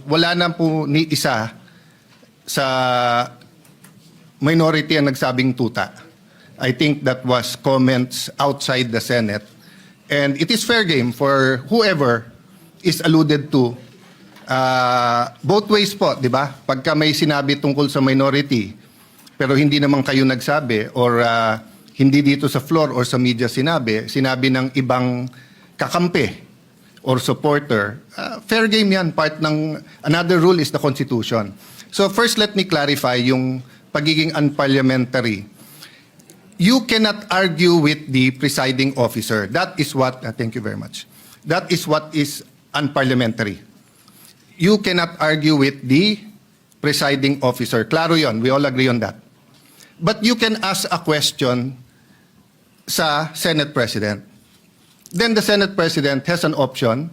Wala na po ni isa sa minority ang nagsabing tuta. I think that was comments outside the Senate. And it is fair game for whoever is alluded to. Both ways po, di ba? Pagka may sinabi tungkol sa minority, pero hindi naman kayo nagsabi or hindi dito sa floor or sa media sinabi ng ibang kakampi or supporter, fair game yan. Part ng, another rule is the Constitution. So first, let me clarify yung pagiging unparliamentary. You cannot argue with the presiding officer. That is what, thank you very much. That is what is unparliamentary. You cannot argue with the presiding officer. Klaro yon, we all agree on that. But you can ask a question sa Senate President. Then the Senate President has an option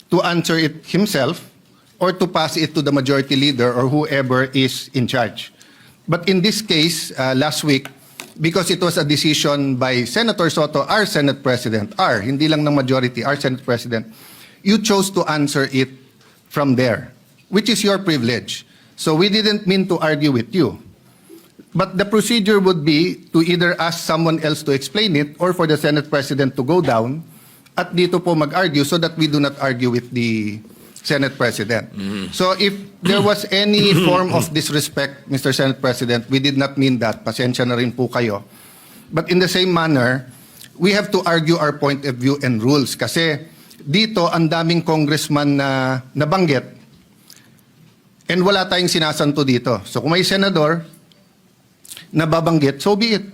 to answer it himself or to pass it to the majority leader or whoever is in charge. But in this case, last week, because it was a decision by Senator Soto, our Senate President, hindi lang ng majority, our Senate President, you chose to answer it from there, which is your privilege. So we didn't mean to argue with you. But the procedure would be to either ask someone else to explain it or for the Senate President to go down at dito po mag-argue so that we do not argue with the Senate President. So if there was any form of disrespect, Mr. Senate President, we did not mean that. Pasensya na rin po kayo. But in the same manner, we have to argue our point of view and rules. Kasi dito, ang daming congressman na nabanggit and wala tayong sinasanto dito. So kung may senador na babanggit, so be it.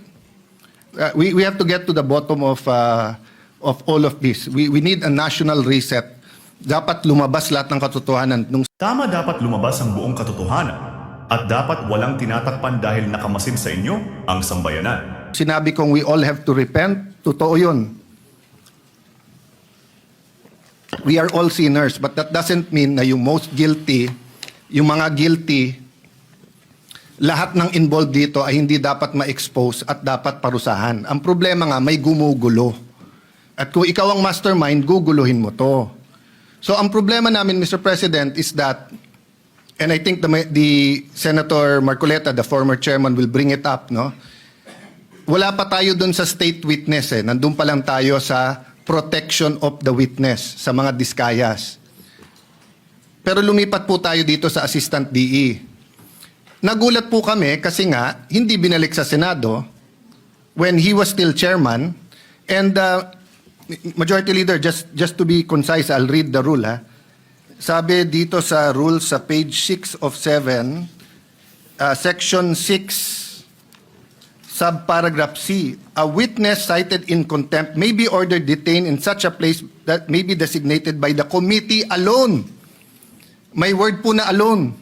We have to get to the bottom of all of this. We need a national reset. Dapat lumabas lahat ng katotohanan. Tama, dapat lumabas ang buong katotohanan at dapat walang tinatakpan dahil nakamasid sa inyo ang sambayanan. Sinabi kong we all have to repent, totoo yun. We are all sinners, but that doesn't mean na yung most guilty, yung mga guilty, lahat ng involved dito ay hindi dapat ma-expose at dapat parusahan. Ang problema nga, may gumugulo. At kung ikaw ang mastermind, guguluhin mo to. So ang problema namin, Mr. President, is that, and I think the Senator Marcoleta, the former chairman, will bring it up, no? Wala pa tayo dun sa state witness, eh. Nandun pa lang tayo sa protection of the witness, sa mga diskayas. Pero lumipat po tayo dito sa Assistant DE. Nagulat po kami kasi nga, hindi binalik sa Senado when he was still chairman. And Majority Leader, just to be concise, I'll read the rule. Sabi dito sa rule sa page 6 of 7, section 6, subparagraph C, a witness cited in contempt may be ordered detained in such a place that may be designated by the committee alone. May word po na alone.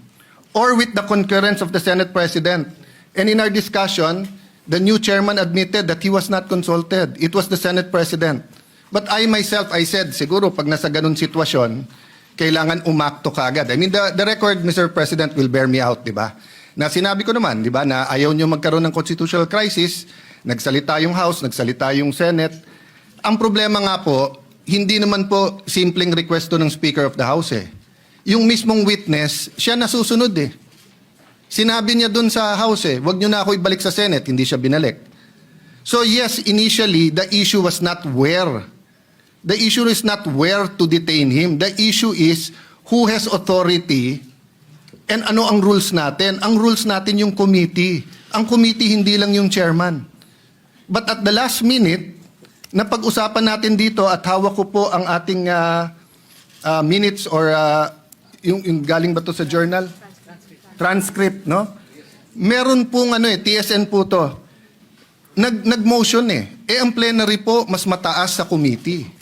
Or with the concurrence of the Senate President. And in our discussion, the new chairman admitted that he was not consulted. It was the Senate President. But I myself, I said, siguro pag nasa ganun sitwasyon, kailangan umakto kagad. I mean, the record, Mr. President, will bear me out, di ba? Na sinabi ko naman, di ba, na ayaw nyo magkaroon ng constitutional crisis, nagsalita yung House, nagsalita yung Senate. Ang problema nga po, hindi naman po simpleng request to ng Speaker of the House eh. Yung mismong witness, siya nasusunod eh. Sinabi niya dun sa House eh, wag nyo na ako ibalik sa Senate, hindi siya binalik. So yes, initially, the issue was not where. The issue is not where to detain him. The issue is who has authority and ano ang rules natin. Ang rules natin yung committee. Ang committee hindi lang yung chairman. But at the last minute, napag-usapan natin dito at hawak ko po ang ating minutes or yung galing ba to sa journal? Transcript, no? Meron pong TSN po to. Nag-motion eh. Ang plenary po, mas mataas sa committee.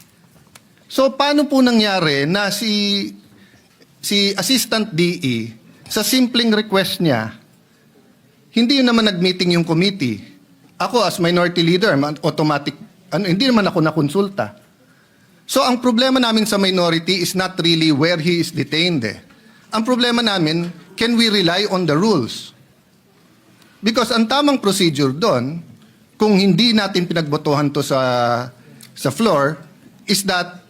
So, paano po nangyari na si Assistant DE, sa simpleng request niya, hindi naman nag-meeting yung committee. Ako as minority leader, automatic, hindi naman ako nakonsulta. So, ang problema namin sa minority is not really where he is detained eh. Ang problema namin, can we rely on the rules? Because ang tamang procedure doon, kung hindi natin pinagbotohan to sa floor, is that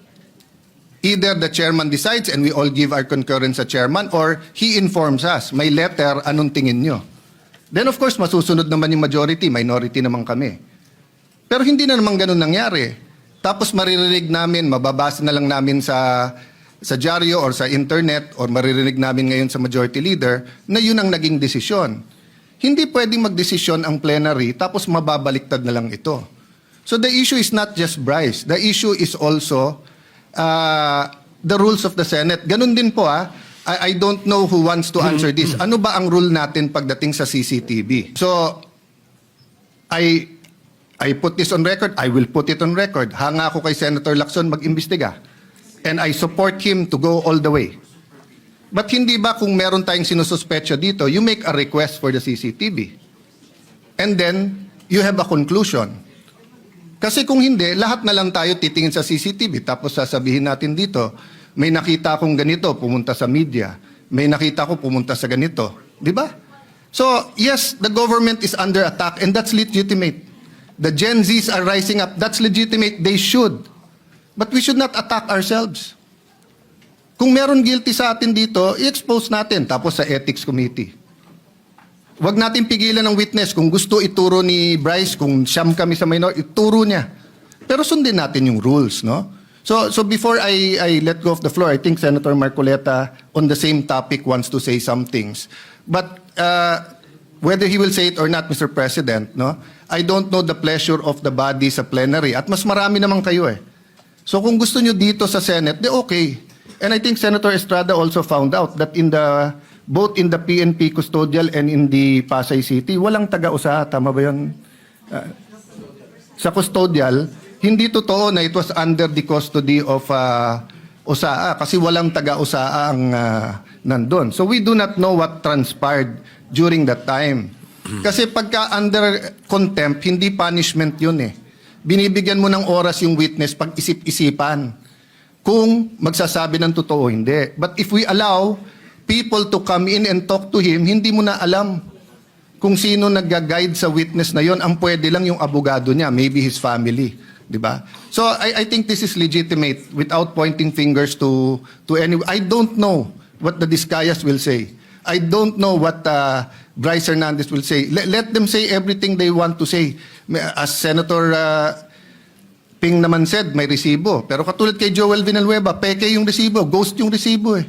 Either the chairman decides and we all give our concurrence sa chairman, or he informs us, may letter, anong tingin nyo? Then of course, masusunod naman yung majority, minority naman kami. Pero hindi na naman ganun nangyari. Tapos maririnig namin, mababasa na lang namin sa dyaryo or sa internet or maririnig namin ngayon sa majority leader na yun ang naging desisyon. Hindi pwedeng magdesisyon ang plenary tapos mababaliktad na lang ito. So the issue is not just Bryce. The issue is also the rules of the Senate. Ganun din po I don't know who wants to answer this. Ano ba ang rule natin pagdating sa CCTV? So, I put this on record. I will put it on record. Hanga ako kay Senator Lacson mag-imbestiga. And I support him to go all the way. But hindi ba kung meron tayong sinususpetsa dito, you make a request for the CCTV. And then, you have a conclusion. Kasi kung hindi, lahat na lang tayo titingin sa CCTV. Tapos sasabihin natin dito, may nakita akong ganito, pumunta sa media. May nakita ko, pumunta sa ganito. Di ba? So, yes, the government is under attack and that's legitimate. The Gen Zs are rising up. That's legitimate. They should. But we should not attack ourselves. Kung meron guilty sa atin dito, i-expose natin. Tapos sa Ethics Committee. Huwag natin pigilan ng witness. Kung gusto ituro ni Bryce, kung siyam kami sa minor, ituro niya. Pero sundin natin yung rules, no? So before I let go of the floor, I think Senator Marcoleta on the same topic wants to say some things. But whether he will say it or not, Mr. President, no? I don't know the pleasure of the body sa plenary. At mas marami naman kayo eh. So kung gusto nyo dito sa Senate, de okay. And I think Senator Estrada also found out that both in the PNP custodial and in the Pasay City, walang taga-usaha. Tama ba yun? Sa custodial, hindi totoo na it was under the custody of USAA kasi walang taga-USAA ang nandun. So we do not know what transpired during that time. Kasi pagka under contempt, hindi punishment yun eh. Binibigyan mo ng oras yung witness pag isip-isipan kung magsasabi ng totoo hindi. But if we allow people to come in and talk to him, hindi mo na alam kung sino nag-guide sa witness na yon. Ang pwede lang yung abogado niya, maybe his family, di ba? So I think this is legitimate without pointing fingers to any. I don't know what the Discayas will say. I don't know what Bryce Hernandez will say. Let them say everything they want to say. As Senator Ping naman said, may resibo. Pero katulad kay Joel Villanueva, peke yung resibo, ghost yung resibo eh.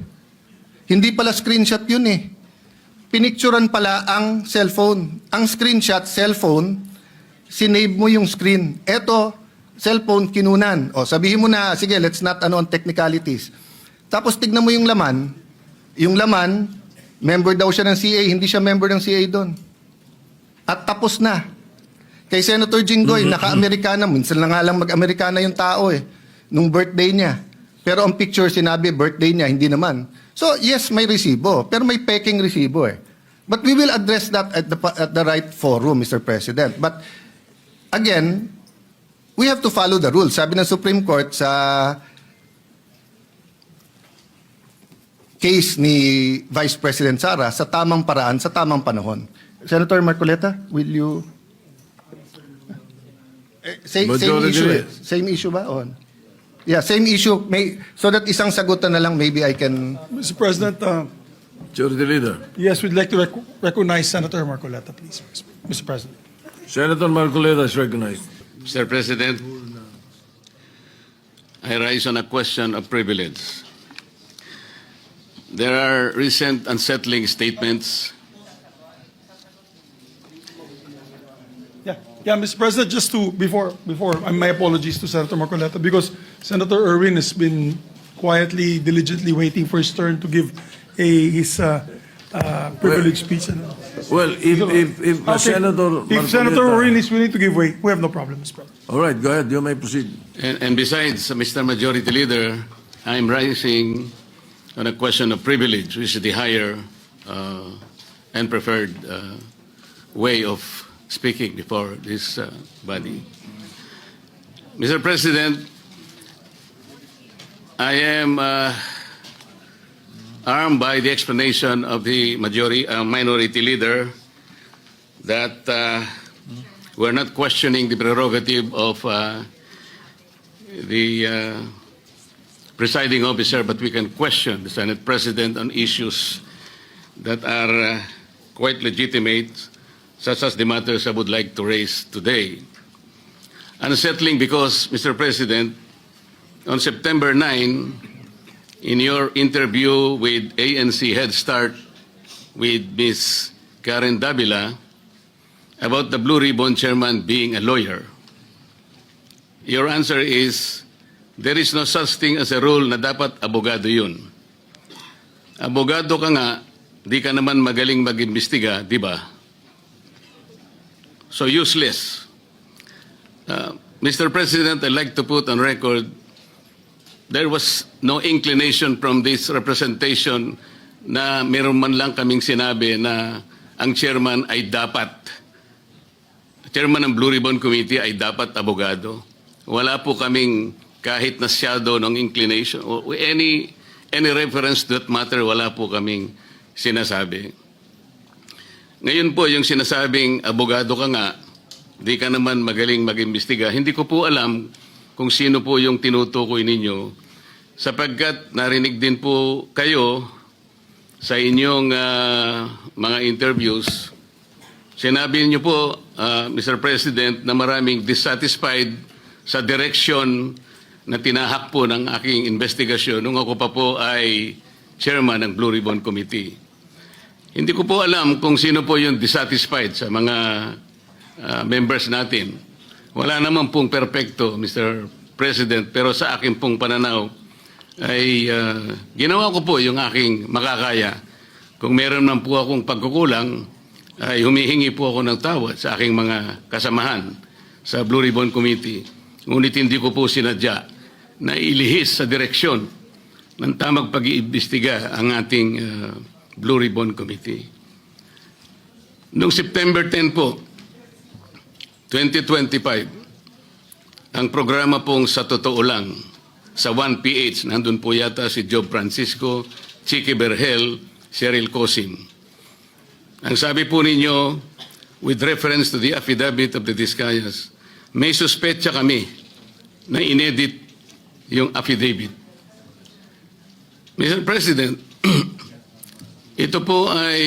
Hindi pala screenshot yun eh. Pinicturan pala ang cellphone. Ang screenshot, cellphone, sinave mo yung screen. Eto, cellphone, kinunan. O sabihin mo na, sige, let's not on technicalities. Tapos tignan mo yung laman. Yung laman, member daw siya ng CA, hindi siya member ng CA doon. At tapos na. Kay Senator Jinggoy, naka-Amerikana, minsan na nga lang mag-Amerikana yung tao eh, nung birthday niya. Pero ang picture sinabi, birthday niya, hindi naman. So yes, may resibo, pero may peking resibo eh. But we will address that at the right forum, Mr. President. But again, we have to follow the rules. Sabi ng Supreme Court sa case ni Vice President Sara, sa tamang paraan, sa tamang panahon. Senator Marcoleta, will you... Same issue eh. Same issue ba? On. Yeah, same issue. So that isang sagutan na lang, maybe I can... Mr. President, Majority Leader. yes, we'd like to recognize Senator Marcoleta, please, Mr. President. Senator Marcoleta is recognized. Mr. President, I rise on a question of privilege. There are recent unsettling statements. Yeah, Mr. President, just to, before, my apologies to Senator Marcoleta, because Senator Irwin has been quietly, diligently waiting for his turn to give his privileged speech. Well, if Okay. Senator If Senator Irwin is willing to give way, we have no problem, Mr. President. All right, go ahead. You may proceed. And besides, Mr. Majority Leader, I'm rising on a question of privilege, which is the higher and preferred way of speaking before this body. Mr. President, I am armed by the explanation of the minority leader that we're not questioning the prerogative of the presiding officer, but we can question the Senate President on issues that are quite legitimate, such as the matters I would like to raise today. Unsettling because, Mr. President, on September 9, in your interview with ANC Head Start with Ms. Karen Davila about the Blue Ribbon chairman being a lawyer, your answer is, there is no such thing as a rule na dapat abogado yun. Abogado ka nga, di ka naman magaling mag-imbestiga, di ba? So useless. Mr. President, I'd like to put on record, there was no inclination from this representation na meron man lang kaming sinabi na ang chairman ay dapat, chairman ng Blue Ribbon Committee ay dapat abogado. Wala po kaming kahit na shadow ng inclination o any reference to that matter, wala po kaming sinasabi. Ngayon po, yung sinasabing abogado ka nga, di ka naman magaling mag-imbestiga, hindi ko po alam kung sino po yung tinutukoy ninyo, sapagkat narinig din po kayo sa inyong mga interviews. Sinabi niyo po, Mr. President, na maraming dissatisfied sa direction na tinahak po ng aking investigasyon nung ako pa po ay chairman ng Blue Ribbon Committee. Hindi ko po alam kung sino po yung dissatisfied sa mga members natin. Wala naman pong perpekto, Mr. President, pero sa akin pong pananaw ay ginawa ko po yung aking makakaya. Kung meron man po akong pagkukulang, ay humihingi po ako ng tawad sa aking mga kasamahan sa Blue Ribbon Committee. Ngunit hindi ko po sinadya na ilihis sa direksyon ng tamang pag-iimbestiga ang ating Blue Ribbon Committee. Noong September 10 po, 2025, ang programa pong Sa Totoo Lang, sa 1PH, nandun po yata si Job Francisco, Chicky Berhel, Cheryl Cosim. Ang sabi po ninyo, with reference to the affidavit of the Discayas, may suspetsa kami na inedit yung affidavit. Mr. President, ito po ay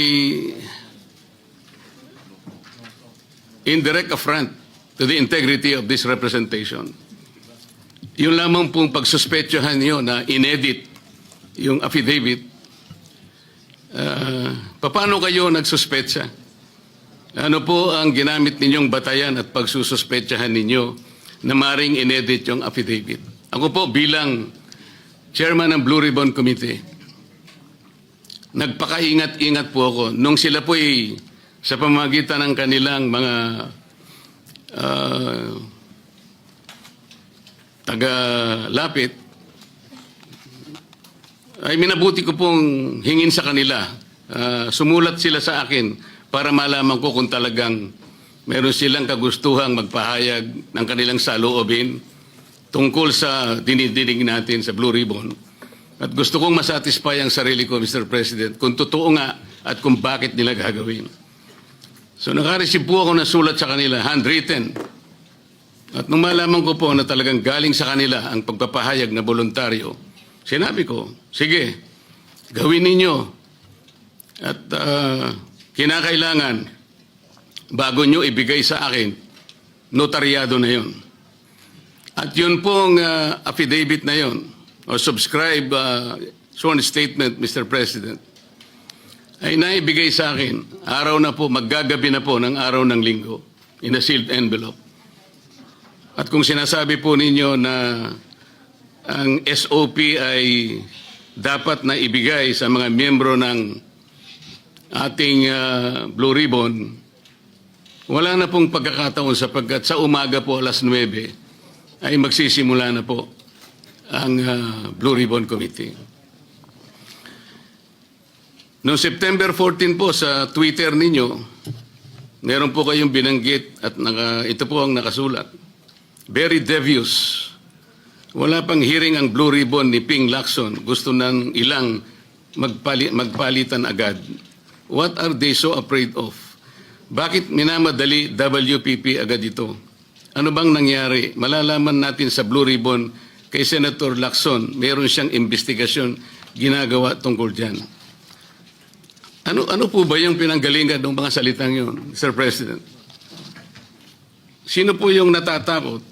indirect affront to the integrity of this representation. Yung lamang pong pagsuspetsahan niyo na inedit yung affidavit, paano kayo nagsuspetsa? Ano po ang ginamit ninyong batayan at pagsususpetsahan ninyo na maring inedit yung affidavit? Ako po bilang chairman ng Blue Ribbon Committee, nagpakaingat-ingat po ako nung sila po ay sa pamamagitan ng kanilang mga taga-lapit, ay minabuti ko pong hingin sa kanila. Sumulat sila sa akin para malaman ko kung talagang meron silang kagustuhang magpahayag ng kanilang saloobin tungkol sa dinidinig natin sa Blue Ribbon. At gusto kong masatisfy ang sarili ko, Mr. President, kung totoo nga at kung bakit nila gagawin. So nakareceive po ako ng sulat sa kanila, handwritten. At nung malaman ko po na talagang galing sa kanila ang pagpapahayag na voluntaryo, sinabi ko, sige, gawin ninyo. At kinakailangan, bago nyo ibigay sa akin, notaryado na yun. At yun pong affidavit na yun, o subscribe sworn statement, Mr. President, ay naibigay sa akin, araw na po, maggagabi na po ng araw ng linggo, in a sealed envelope. At kung sinasabi po ninyo na ang SOP ay dapat na ibigay sa mga miyembro ng ating Blue Ribbon, wala na pong pagkakataon sapagkat sa umaga po alas 9 ay magsisimula na po ang Blue Ribbon Committee. Noong September 14 po sa Twitter ninyo, meron po kayong binanggit at ito po ang nakasulat. Very devious. Wala pang hearing ang Blue Ribbon ni Ping Lacson. Gusto ng ilang magpalitan agad. What are they so afraid of? Bakit minamadali WPP agad ito? Ano bang nangyari? Malalaman natin sa Blue Ribbon kay Senator Lacson, meron siyang investigasyon ginagawa tungkol dyan. Ano po ba yung pinanggalingan ng mga salitang yun, Mr. President? Sino po yung natatakot?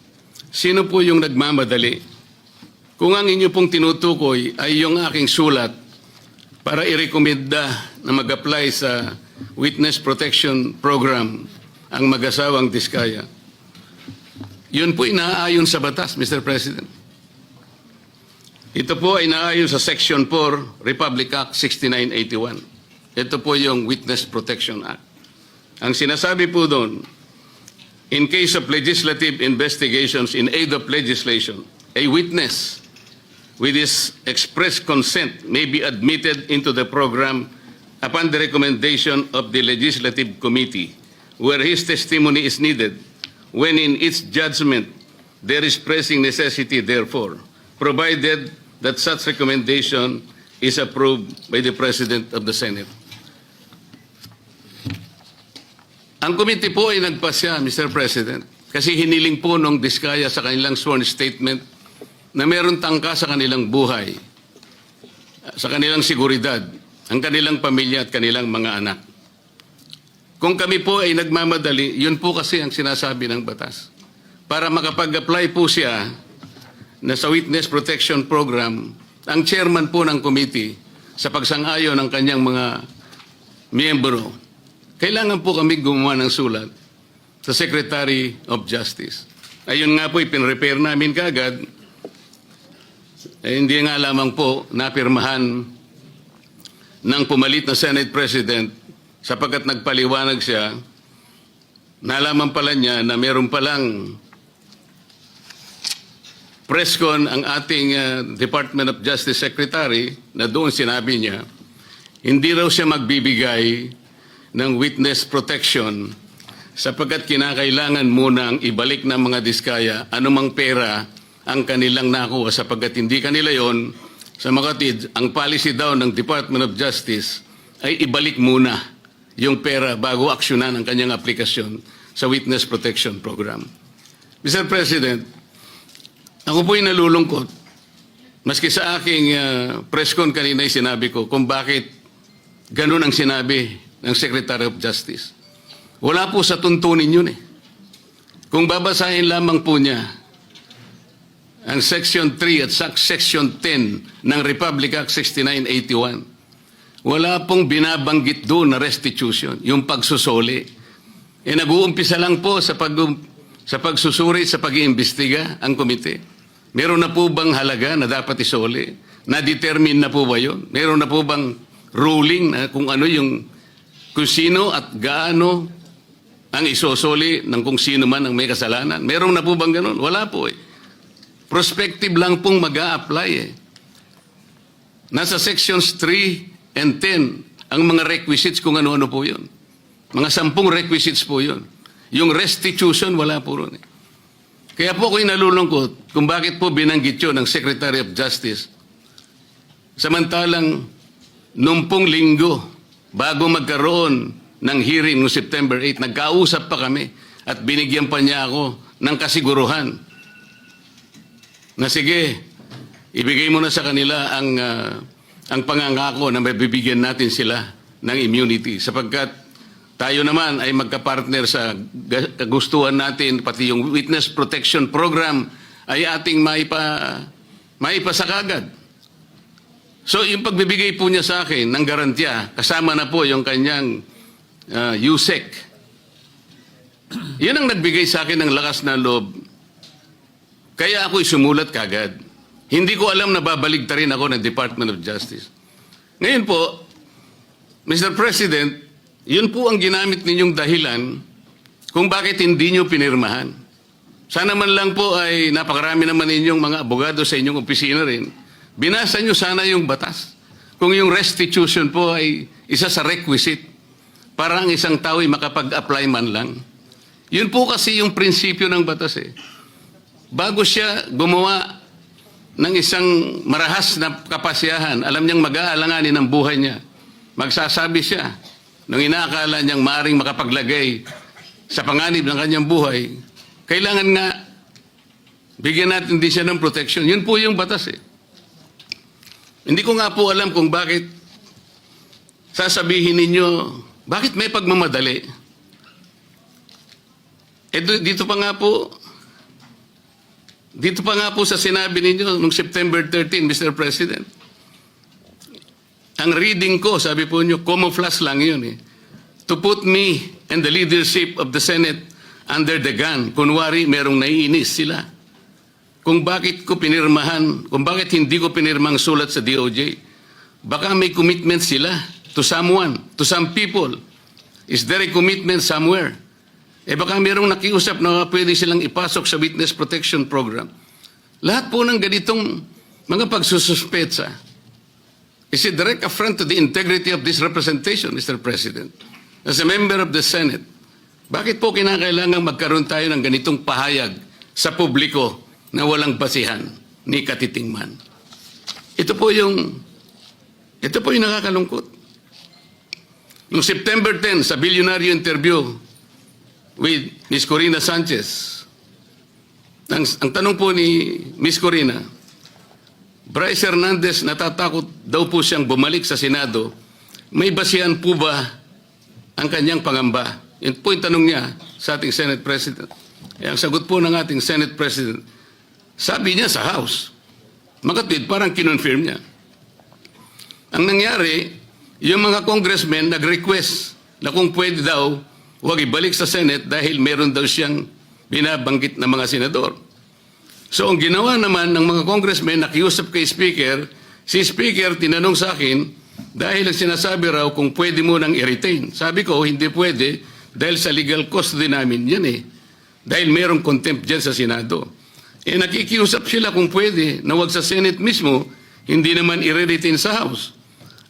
Sino po yung nagmamadali? Kung ang inyo pong tinutukoy ay yung aking sulat para irekomenda na mag-apply sa Witness Protection Program ang mag-asawang Diskaya, yun po inaayon sa batas, Mr. President. Ito po ay inaayon sa Section 4, Republic Act 6981. Ito po yung Witness Protection Act. Ang sinasabi po doon, in case of legislative investigations in aid of legislation, a witness with his express consent may be admitted into the program upon the recommendation of the Legislative Committee where his testimony is needed when in its judgment there is pressing necessity therefore, provided that such recommendation is approved by the President of the Senate. Ang committee po ay nagpasya, Mr. President, kasi hiniling po nung Diskaya sa kanilang sworn statement na meron tangka sa kanilang buhay, sa kanilang seguridad, ang kanilang pamilya at kanilang mga anak. Kung kami po ay nagmamadali, yun po kasi ang sinasabi ng batas. Para makapag-apply po siya na sa Witness Protection Program, ang chairman po ng committee sa pagsang-ayon ng kanyang mga miyembro, kailangan po kami gumawa ng sulat sa Secretary of Justice. Ayun nga po, ipinrepair namin kaagad. Hindi nga lamang po napirmahan ng pumalit na Senate President sapagkat nagpaliwanag siya, nalaman pala niya na meron palang presscon ang ating Department of Justice Secretary na doon sinabi niya, hindi raw siya magbibigay ng witness protection sapagkat kinakailangan munang ibalik ng mga Diskaya anumang pera ang kanilang nakuha sapagkat hindi kanila yon. Sa makatid, ang policy daw ng Department of Justice ay ibalik muna yung pera bago aksyonan ang kanyang aplikasyon sa Witness Protection Program. Mr. President, ako po'y nalulungkot maski sa aking press con kanina ay sinabi ko kung bakit ganun ang sinabi ng Secretary of Justice. Wala po sa tuntunin yun eh. Kung babasahin lamang po niya ang Section 3 at Section 10 ng Republic Act 6981, wala pong binabanggit doon na restitution, yung pagsusuli. Nag-uumpisa lang po sa pagsusuri, sa pag-iimbestiga ang komite. Meron na po bang halaga na dapat isuli? Na-determine na po ba yun? Meron na po bang ruling na kung ano yung kung sino at gaano ang isosoli ng kung sino man ang may kasalanan? Meron na po bang ganun? Wala po eh. Prospective lang pong mag-a-apply eh. Nasa sections 3 and 10 ang mga requisites kung ano-ano po yun. Mga 10 requisites po yun. Yung restitution, wala po ron eh. Kaya po ako'y nalulungkot kung bakit po binanggit yun ng Secretary of Justice. Samantalang, nung pong linggo, bago magkaroon ng hearing noong September 8, nagkausap pa kami at binigyan pa niya ako ng kasiguruhan na sige, ibigay mo na sa kanila ang pangangako na mabibigyan natin sila ng immunity sapagkat tayo naman ay magkapartner sa kagustuhan natin, pati yung Witness Protection Program ay ating maipasakagad. So yung pagbibigay po niya sa akin ng garantiya, kasama na po yung kanyang USEC. Yan ang nagbigay sa akin ng lakas na loob. Kaya ako'y sumulat kagad. Hindi ko alam na babaligtarin ako ng Department of Justice. Ngayon po, Mr. President, yun po ang ginamit ninyong dahilan kung bakit hindi nyo pinirmahan. Sana man lang po ay napakarami naman ninyong mga abogado sa inyong opisina rin. Binasa nyo sana yung batas. Kung yung restitution po ay isa sa requisite para ang isang tao ay makapag-apply man lang. Yun po kasi yung prinsipyo ng batas eh. Bago siya gumawa ng isang marahas na kapasyahan, alam niyang mag-aalanganin ang buhay niya. Magsasabi siya, nung inaakala niyang maaring makapaglagay sa panganib ng kanyang buhay, kailangan nga Bigyan natin din siya ng protection. Yun po yung batas eh. Hindi ko nga po alam kung bakit sasabihin ninyo, bakit may pagmamadali? Dito pa nga po sa sinabi ninyo noong September 13, Mr. President. Ang reading ko, sabi po niyo, camouflage lang yun eh. To put me and the leadership of the Senate under the gun. Kunwari, merong naiinis sila. Kung bakit hindi ko pinirmang sulat sa DOJ. Baka may commitment sila to someone, to some people. Is there a commitment somewhere? Baka merong nakiusap na pwede silang ipasok sa Witness Protection Program. Lahat po ng ganitong mga pagsususpetsa is a direct affront to the integrity of this representation, Mr. President. As a member of the Senate, bakit po kinakailangan magkaroon tayo ng ganitong pahayag sa publiko na walang basihan ni katitingman? Ito po yung nakakalungkot. Noong September 10, sa bilyonaryo interview with Ms. Corina Sanchez, ang tanong po ni Ms. Corina, Bryce Hernandez natatakot daw po siyang bumalik sa Senado. May basihan po ba ang kanyang pangamba? Yan po yung tanong niya sa ating Senate President. Ang sagot po ng ating Senate President, sabi niya sa House. Makatwid, parang kinonfirm niya. Ang nangyari, yung mga congressmen nag-request na kung pwede daw, huwag ibalik sa Senate dahil meron daw siyang binabanggit na mga senador. So ang ginawa naman ng mga congressmen, nakiusap kay Speaker, si Speaker tinanong sa akin, dahil ang sinasabi raw kung pwede mo nang i-retain. Sabi ko, hindi pwede dahil sa legal custody namin yan eh. Dahil mayroong contempt dyan sa Senado. Nakikiusap sila kung pwede na wag sa Senate mismo, hindi naman i-retain sa House.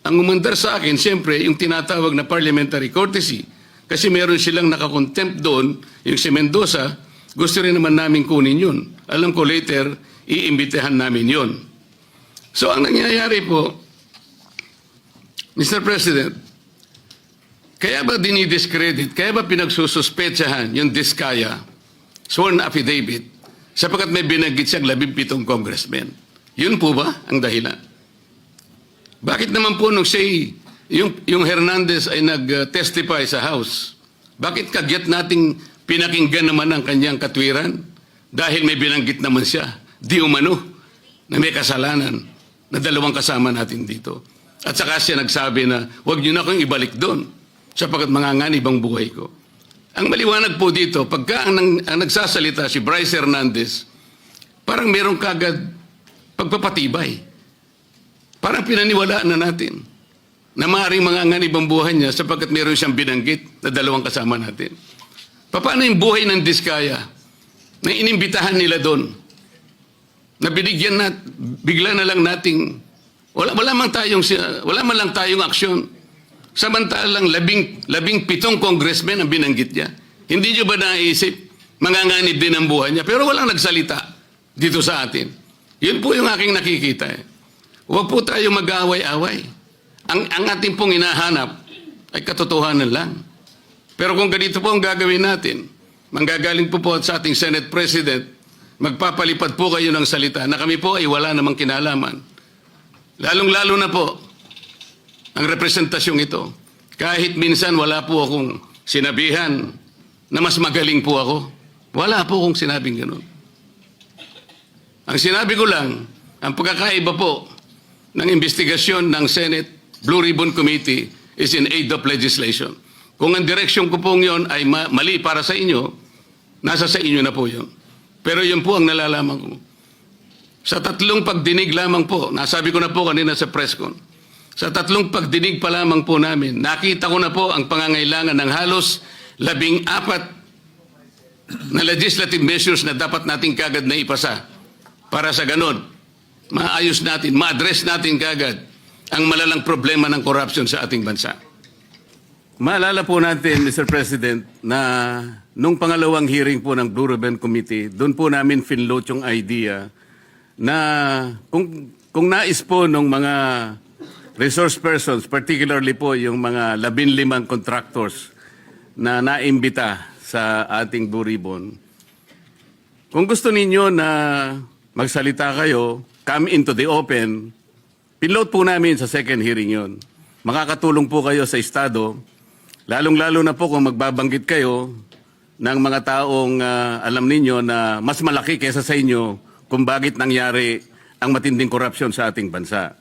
Ang umandar sa akin, siyempre, yung tinatawag na parliamentary courtesy. Kasi meron silang nakakontempt doon, yung si Mendoza, gusto rin naman namin kunin yun. Alam ko later, iimbitahan namin yun. So ang nangyayari po, Mr. President, kaya ba dinidiscredit, kaya ba pinagsususpetsahan yung Diskaya sworn affidavit sapagkat may binanggit siyang 17 congressmen? Yun po ba ang dahilan? Bakit naman po nung yung Hernandez ay nag-testify sa House, bakit kagyat nating pinakinggan naman ang kanyang katwiran dahil may binanggit naman siya, di umano, na may kasalanan na dalawang kasama natin dito. At saka siya nagsabi na, huwag niyo na akong ibalik doon sapagkat manganganib ang buhay ko. Ang maliwanag po dito, pagka ang nagsasalita si Bryce Hernandez, parang merong kagad pagpapatibay. Parang pinaniwalaan na natin na maaaring manganganib ang buhay niya sapagkat meron siyang binanggit na dalawang kasama natin. Paano yung buhay ng Diskaya na inimbitahan nila doon? Na binigyan bigla na lang nating wala man lang tayong aksyon. Samantalang 17 congressmen ang binanggit niya. Hindi niyo ba naisip manganganib din ang buhay niya? Pero walang nagsalita dito sa atin. Yun po yung aking nakikita. Huwag po tayong mag-aaway-away. Ang ating pong hinahanap ay katotohanan lang. Pero kung ganito po ang gagawin natin, manggagaling po sa ating Senate President, magpapalipad po kayo ng salita na kami po ay wala namang kinalaman. Lalong-lalo na po ang representasyong ito. Kahit minsan wala po akong sinabihan na mas magaling po ako. Wala po akong sinabing ganun. Ang sinabi ko lang, ang pagkakaiba po ng investigasyon ng Senate Blue Ribbon Committee is in aid of legislation. Kung ang direksyon ko pong yon ay mali para sa inyo, nasa sa inyo na po yun. Pero yun po ang nalalaman ko. Sa 3 pagdinig lamang po, nasabi ko na po kanina sa press con, sa 3 pagdinig pa lamang po namin, nakita ko na po ang pangangailangan ng halos 14 na legislative measures na dapat natin kagad na ipasa para sa ganon, maayos natin, ma-address natin kagad ang malalang problema ng corruption sa ating bansa. Maalala po natin, Mr. President, na nung pangalawang hearing po ng Blue Ribbon Committee, doon po namin finload yung idea na kung nais po ng mga resource persons, particularly po yung mga 15 contractors na naimbita sa ating Blue Ribbon, Kung gusto ninyo na magsalita kayo, come into the open, pinload po namin sa second hearing yon. Makakatulong po kayo sa Estado, lalong-lalo na po kung magbabanggit kayo ng mga taong alam ninyo na mas malaki kaysa sa inyo kung bakit nangyari ang matinding korupsyon sa ating bansa.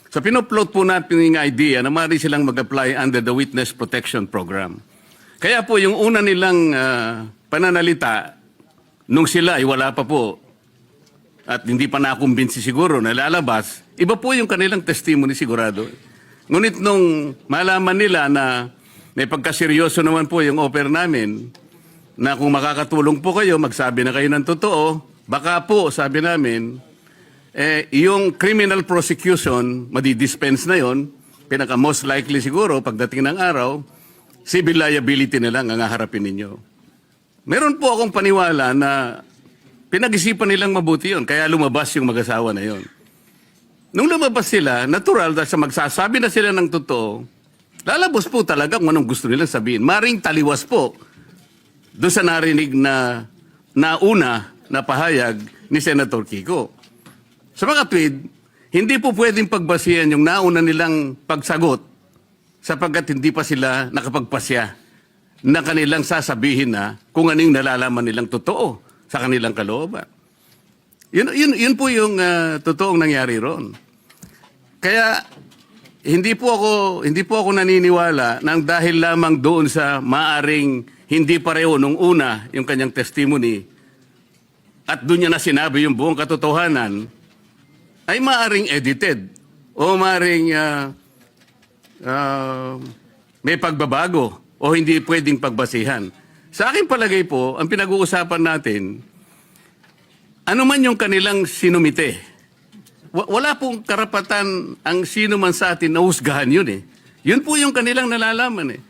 So pinupload po natin yung idea na maaari silang mag-apply under the Witness Protection Program. Kaya po yung una nilang pananalita, nung sila ay wala pa po at hindi pa nakumbinsi siguro na lalabas, iba po yung kanilang testimony sigurado. Ngunit nung malaman nila na may pagkaseryoso naman po yung offer namin, na kung makakatulong po kayo, magsabi na kayo ng totoo, baka po, sabi namin, yung criminal prosecution, madidispense na yon, pinaka most likely siguro, pagdating ng araw, civil liability na lang ang haharapin ninyo. Meron po akong paniwala na pinag-isipan nilang mabuti yon, kaya lumabas yung mag-asawa na yon. Nung lumabas sila, natural dahil sa magsasabi na sila ng totoo, lalabas po talaga kung anong gusto nilang sabihin. Maring taliwas po doon sa narinig na nauna na pahayag ni Senator Kiko. Sa mga tweet, hindi po pwedeng pagbasihan yung nauna nilang pagsagot sapagkat hindi pa sila nakapagpasya na kanilang sasabihin na kung ano yung nalalaman nilang totoo sa kanilang kalooban. Yun po yung totoong nangyari ron. Kaya hindi po ako naniniwala nang dahil lamang doon sa maaring hindi pareho nung una yung kanyang testimony at doon niya na sinabi yung buong katotohanan ay maaring edited o maaring may pagbabago o hindi pwedeng pagbasihan. Sa aking palagay po, ang pinag-uusapan natin, ano man yung kanilang sinumite, wala pong karapatan ang sino man sa atin na husgahan yun eh. Yun po yung kanilang nalalaman eh.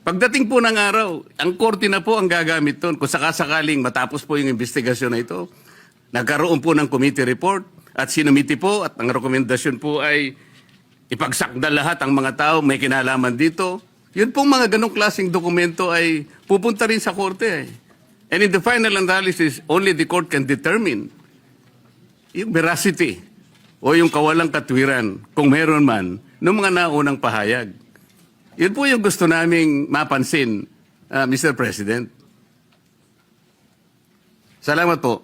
Pagdating po ng araw, ang korte na po ang gagamit doon. Kung sakasakaling matapos po yung investigasyon na ito, nagkaroon po ng committee report at sinumiti po at ang rekomendasyon po ay ipagsakda lahat ang mga tao may kinalaman dito. Yun pong mga ganong klaseng dokumento ay pupunta rin sa korte eh. And in the final analysis, only the court can determine yung veracity o yung kawalang katwiran, kung meron man, ng mga naunang pahayag. Yun po yung gusto naming mapansin, Mr. President. Salamat po.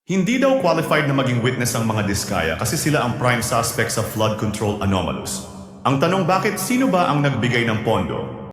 Hindi daw qualified na maging witness ang mga diskaya kasi sila ang prime suspect sa flood control anomalous. Ang tanong bakit sino ba ang nagbigay ng pondo?